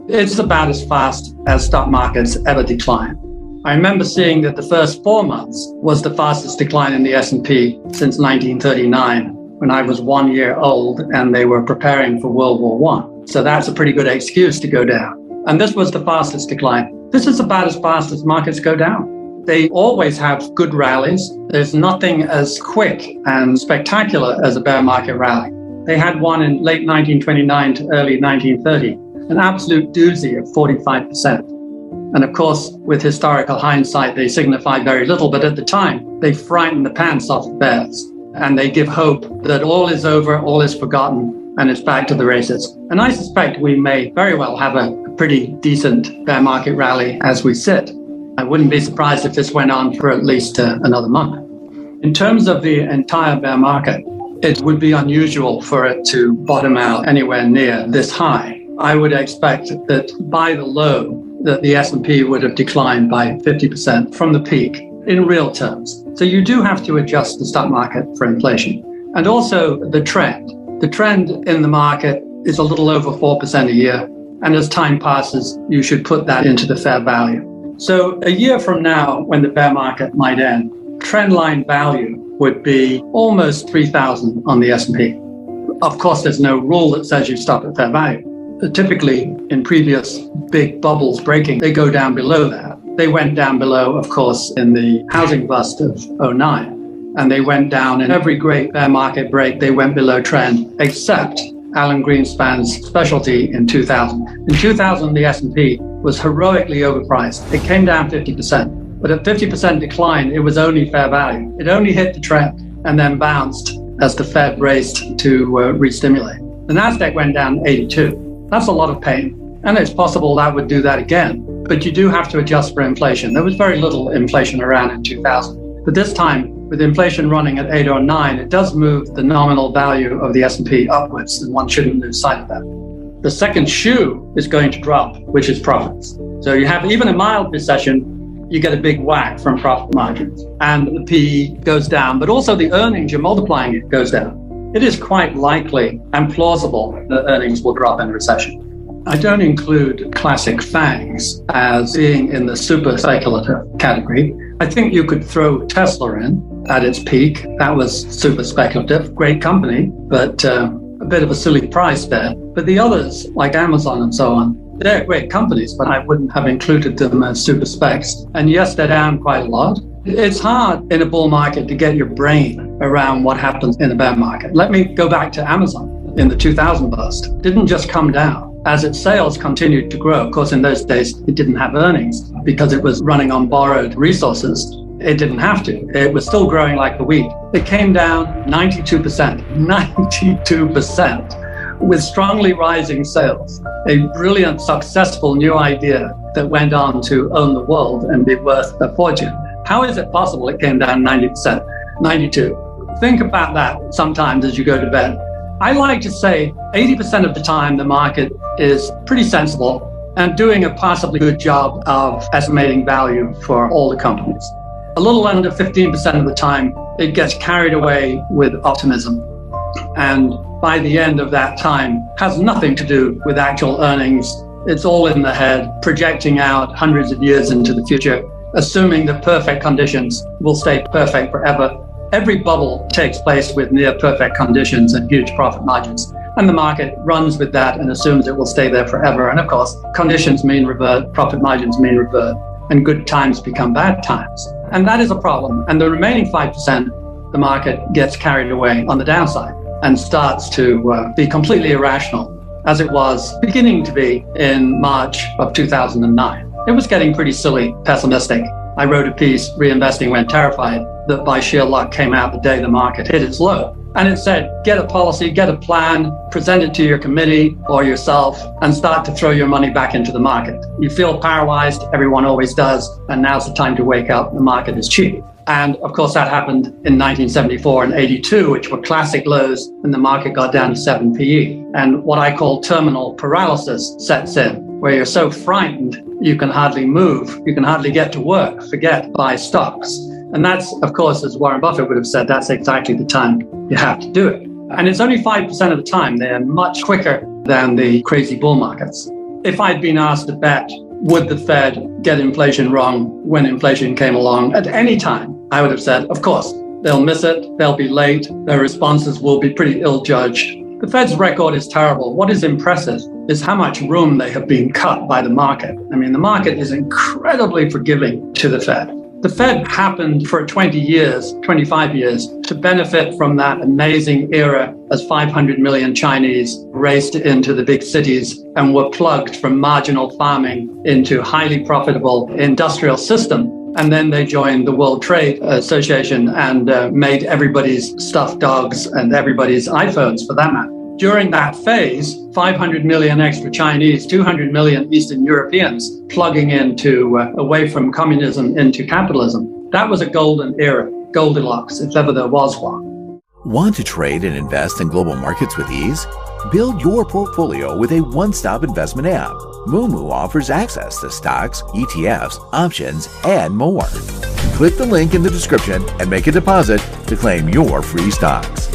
It's about as fast as stock markets ever decline. I remember seeing that the first 4 months was the fastest decline in the S&P since 1939, when I was 1 year old and they were preparing for World War I. So that's a pretty good excuse to go down. And this was the fastest decline. This is about as fast as markets go down. They always have good rallies. There's nothing as quick and spectacular as a bear market rally. They had one in late 1929 to early 1930, an absolute doozy of 45%. And of course, with historical hindsight, they signify very little, but at the time, they frighten the pants off of bears. And they give hope that all is over, all is forgotten, and it's back to the races. And I suspect we may very well have a pretty decent bear market rally as we sit. I wouldn't be surprised if this went on for at least another month. In terms of the entire bear market, it would be unusual for it to bottom out anywhere near this high. I would expect that by the low, that the S&P would have declined by 50% from the peak in real terms. So you do have to adjust the stock market for inflation. And also the trend. The trend in the market is a little over 4% a year. And as time passes, you should put that into the fair value. So a year from now, when the bear market might end, trendline value would be almost 3,000 on the S&P. Of course, there's no rule that says you stop at fair value. Typically, in previous big bubbles breaking, they go down below that. They went down below, of course, in the housing bust of 2009. And they went down in every great bear market break, they went below trend, except Alan Greenspan's specialty in 2000. In 2000, the S&P was heroically overpriced. It came down 50%. But at 50% decline, it was only fair value. It only hit the trend and then bounced as the Fed raced to re-stimulate. The NASDAQ went down 82. That's a lot of pain. And it's possible that would do that again. But you do have to adjust for inflation. There was very little inflation around in 2000. But this time, with inflation running at 8 or 9, it does move the nominal value of the S&P upwards, and one shouldn't lose sight of that. The second shoe is going to drop, which is profits. So you have even a mild recession, you get a big whack from profit margins. And the PE goes down, but also the earnings, you're multiplying it, goes down. It is quite likely and plausible that earnings will drop in a recession. I don't include classic FANGs as being in the super speculative category. I think you could throw Tesla in at its peak. That was super speculative, great company, but a bit of a silly price there. But the others, like Amazon and so on, they're great companies, but I wouldn't have included them as super specs. And yes, they're down quite a lot. It's hard in a bull market to get your brain around what happens in a bear market. Let me go back to Amazon in the 2000 bust. It didn't just come down. As its sales continued to grow, of course, in those days, it didn't have earnings because it was running on borrowed resources. It didn't have to. It was still growing like the wheat. It came down 92%, 92%, with strongly rising sales. A brilliant, successful new idea that went on to own the world and be worth a fortune. How is it possible it came down 90%, 92? Think about that sometimes as you go to bed. I like to say 80% of the time the market is pretty sensible and doing a possibly good job of estimating value for all the companies. A little under 15% of the time, it gets carried away with optimism. And by the end of that time, has nothing to do with actual earnings. It's all in the head, projecting out hundreds of years into the future, assuming that perfect conditions will stay perfect forever. Every bubble takes place with near perfect conditions and huge profit margins. And the market runs with that and assumes it will stay there forever. And of course, conditions mean revert, profit margins mean revert, and good times become bad times. And that is a problem. And the remaining 5%, the market gets carried away on the downside and starts to be completely irrational, as it was beginning to be in March of 2009. It was getting pretty silly, pessimistic. I wrote a piece, Reinvesting When Terrified, that by sheer luck came out the day the market hit its low. And it said, get a policy, get a plan, present it to your committee or yourself, and start to throw your money back into the market. You feel paralyzed, everyone always does, and now's the time to wake up, the market is cheap. And of course that happened in 1974 and 82, which were classic lows, and the market got down to 7 PE. And what I call terminal paralysis sets in, where you're so frightened, you can hardly move, you can hardly get to work, forget buy stocks. And that's, of course, as Warren Buffett would have said, that's exactly the time you have to do it. And it's only 5% of the time. They're much quicker than the crazy bull markets. if I'd been asked to bet, would the Fed get inflation wrong when inflation came along at any time, I would have said, of course, they'll miss it, they'll be late, their responses will be pretty ill-judged. The Fed's record is terrible. What is impressive is how much room they have been cut by the market. I mean, the market is incredibly forgiving to the Fed. The Fed happened for 20 years, 25 years, to benefit from that amazing era as 500 million Chinese raced into the big cities and were plugged from marginal farming into highly profitable industrial system. And then they joined the World Trade Association and made everybody's stuffed dogs and everybody's iPhones, for that matter. During that phase, 500 million extra Chinese, 200 million Eastern Europeans plugging into away from communism into capitalism. That was a golden era, Goldilocks, if ever there was one. Want to trade and invest in global markets with ease? Build your portfolio with a one-stop investment app. Moomoo offers access to stocks, ETFs, options, and more. Click the link in the description and make a deposit to claim your free stocks.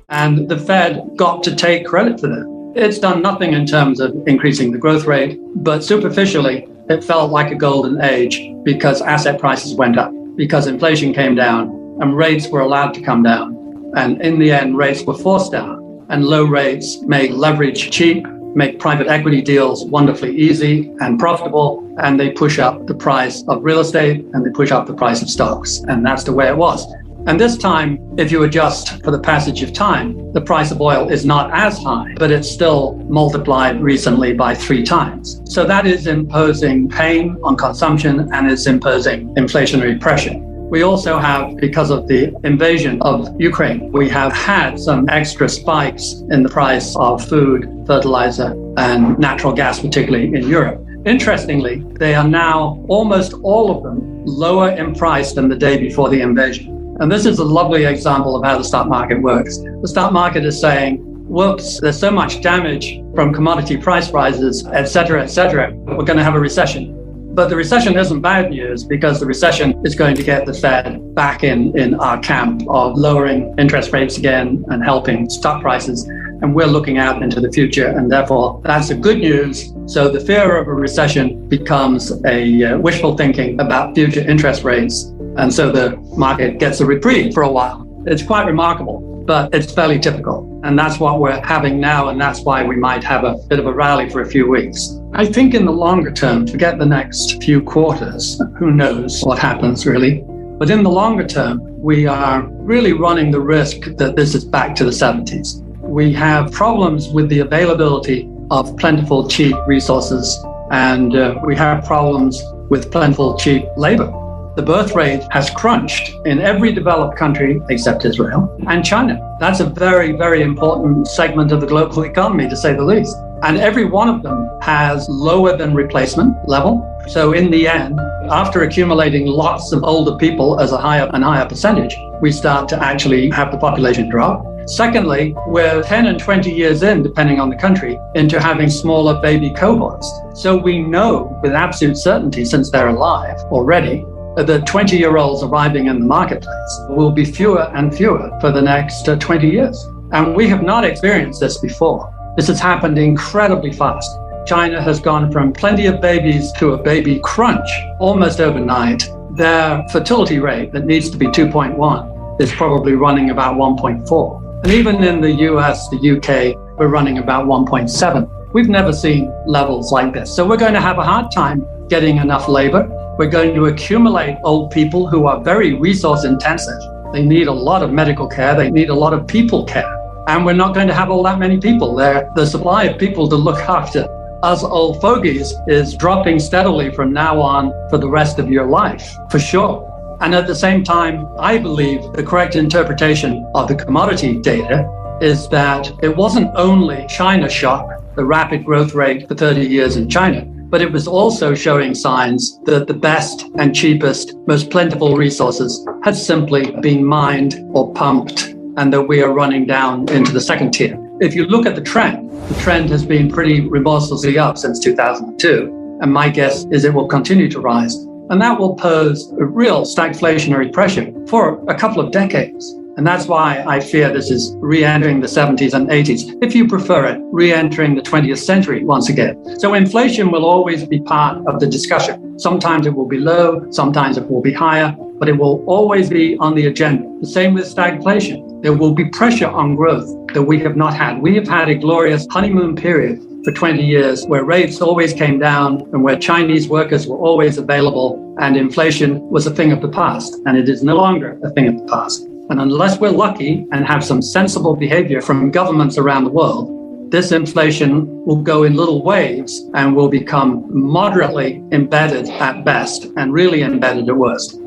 And the Fed got to take credit for that. It's done nothing in terms of increasing the growth rate, but superficially, it felt like a golden age because asset prices went up, because inflation came down, and rates were allowed to come down. And in the end, rates were forced down, and low rates make leverage cheap, make private equity deals wonderfully easy and profitable, and they push up the price of real estate and they push up the price of stocks. And that's the way it was. And this time, if you adjust for the passage of time, the price of oil is not as high, but it's still multiplied recently by 3 times. So that is imposing pain on consumption and it's imposing inflationary pressure. We also have, because of the invasion of Ukraine, we have had some extra spikes in the price of food, fertilizer, and natural gas, particularly in Europe. Interestingly, they are now, almost all of them, lower in price than the day before the invasion. And this is a lovely example of how the stock market works. The stock market is saying, whoops, there's so much damage from commodity price rises, et cetera, we're going to have a recession. But the recession isn't bad news because the recession is going to get the Fed back in our camp of lowering interest rates again and helping stock prices. And we're looking out into the future. And therefore, that's a good news. So the fear of a recession becomes a wishful thinking about future interest rates. And so the market gets a reprieve for a while. It's quite remarkable, but it's fairly typical. And that's what we're having now. And that's why we might have a bit of a rally for a few weeks. I think in the longer term, forget the next few quarters, who knows what happens really. But in the longer term, we are really running the risk that this is back to the 70s. We have problems with the availability of plentiful, cheap resources, and we have problems with plentiful, cheap labor. The birth rate has crunched in every developed country except Israel and China. That's a very, very important segment of the global economy, to say the least. And every one of them has lower than replacement level. So in the end, after accumulating lots of older people as a higher and higher percentage, we start to actually have the population drop. Secondly, we're 10 and 20 years in, depending on the country, into having smaller baby cohorts. So we know with absolute certainty, since they're alive already, the 20-year-olds arriving in the marketplace will be fewer and fewer for the next 20 years. And we have not experienced this before. This has happened incredibly fast. China has gone from plenty of babies to a baby crunch almost overnight. Their fertility rate that needs to be 2.1 is probably running about 1.4. And even in the US, the UK, we're running about 1.7. We've never seen levels like this. So we're going to have a hard time getting enough labor. We're going to accumulate old people who are very resource intensive. They need a lot of medical care. They need a lot of people care. And we're not going to have all that many people there. The supply of people to look after us old fogies is dropping steadily from now on for the rest of your life, for sure. And at the same time, I believe the correct interpretation of the commodity data is that it wasn't only China shock, the rapid growth rate for 30 years in China, but it was also showing signs that the best and cheapest, most plentiful resources had simply been mined or pumped, and that we are running down into the second tier. If you look at the trend has been pretty remorselessly up since 2002, and my guess is it will continue to rise. And that will pose a real stagflationary pressure for a couple of decades. And that's why I fear this is re-entering the 70s and 80s. If you prefer it, re-entering the 20th century once again. So inflation will always be part of the discussion. Sometimes it will be low, sometimes it will be higher, but it will always be on the agenda. The same with stagflation. There will be pressure on growth that we have not had. We have had a glorious honeymoon period for 20 years where rates always came down and where Chinese workers were always available and inflation was a thing of the past. And it is no longer a thing of the past. And unless we're lucky and have some sensible behavior from governments around the world, this inflation will go in little waves and will become moderately embedded at best and really embedded at worst.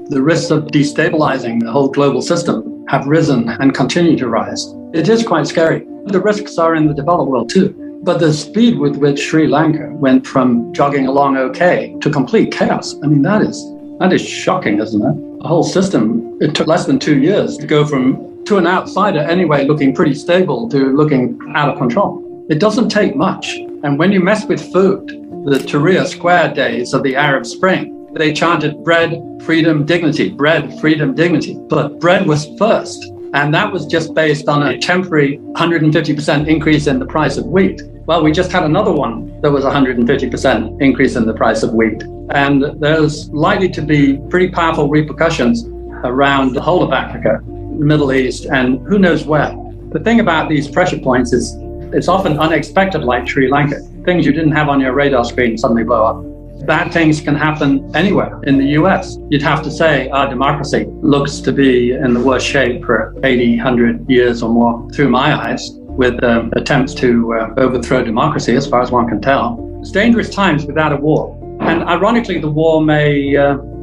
The risks of destabilizing the whole global system have risen and continue to rise. It is quite scary. The risks are in the developed world too. But the speed with which Sri Lanka went from jogging along okay to complete chaos, I mean, that is shocking, isn't it? The whole system, it took less than 2 years to go from, to an outsider anyway, looking pretty stable to looking out of control. It doesn't take much. And when you mess with food, the Tahrir Square days of the Arab Spring, they chanted bread, freedom, dignity, bread, freedom, dignity. But bread was first. And that was just based on a temporary 150% increase in the price of wheat. Well, we just had another one that was 150% increase in the price of wheat. And there's likely to be pretty powerful repercussions around the whole of Africa, the Middle East, and who knows where. The thing about these pressure points is it's often unexpected, like Sri Lanka. Things you didn't have on your radar screen suddenly blow up. Bad things can happen anywhere in the US. You'd have to say our democracy looks to be in the worst shape for 80, 100 years or more through my eyes, with attempts to overthrow democracy as far as one can tell. It's dangerous times without a war. And ironically, the war may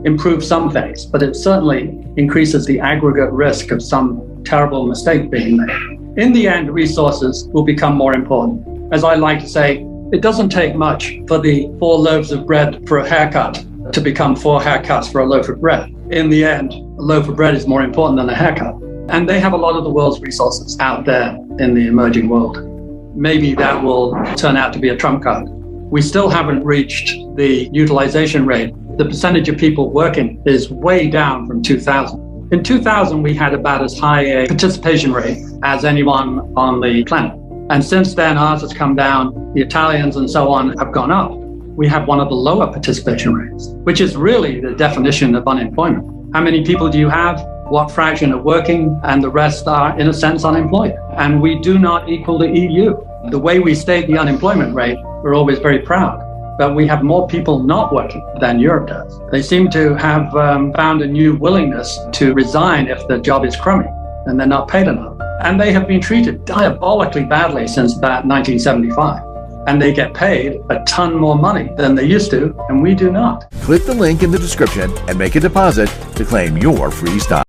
improve some things, but it certainly increases the aggregate risk of some terrible mistake being made. In the end, resources will become more important. As I like to say, it doesn't take much for the 4 loaves of bread for a haircut to become 4 haircuts for a loaf of bread. In the end, a loaf of bread is more important than a haircut. And they have a lot of the world's resources out there in the emerging world. Maybe that will turn out to be a trump card. We still haven't reached the utilization rate. The percentage of people working is way down from 2000. In 2000, we had about as high a participation rate as anyone on the planet. And since then, ours has come down. The Italians and so on have gone up. We have one of the lower participation rates, which is really the definition of unemployment. How many people do you have? What fraction are working? And the rest are, in a sense, unemployed. And we do not equal the EU. The way we state the unemployment rate, we're always very proud. But we have more people not working than Europe does. They seem to have found a new willingness to resign if the job is crummy and they're not paid enough. And they have been treated diabolically badly since about 1975. And they get paid a ton more money than they used to, and we do not. Click the link in the description and make a deposit to claim your free stock.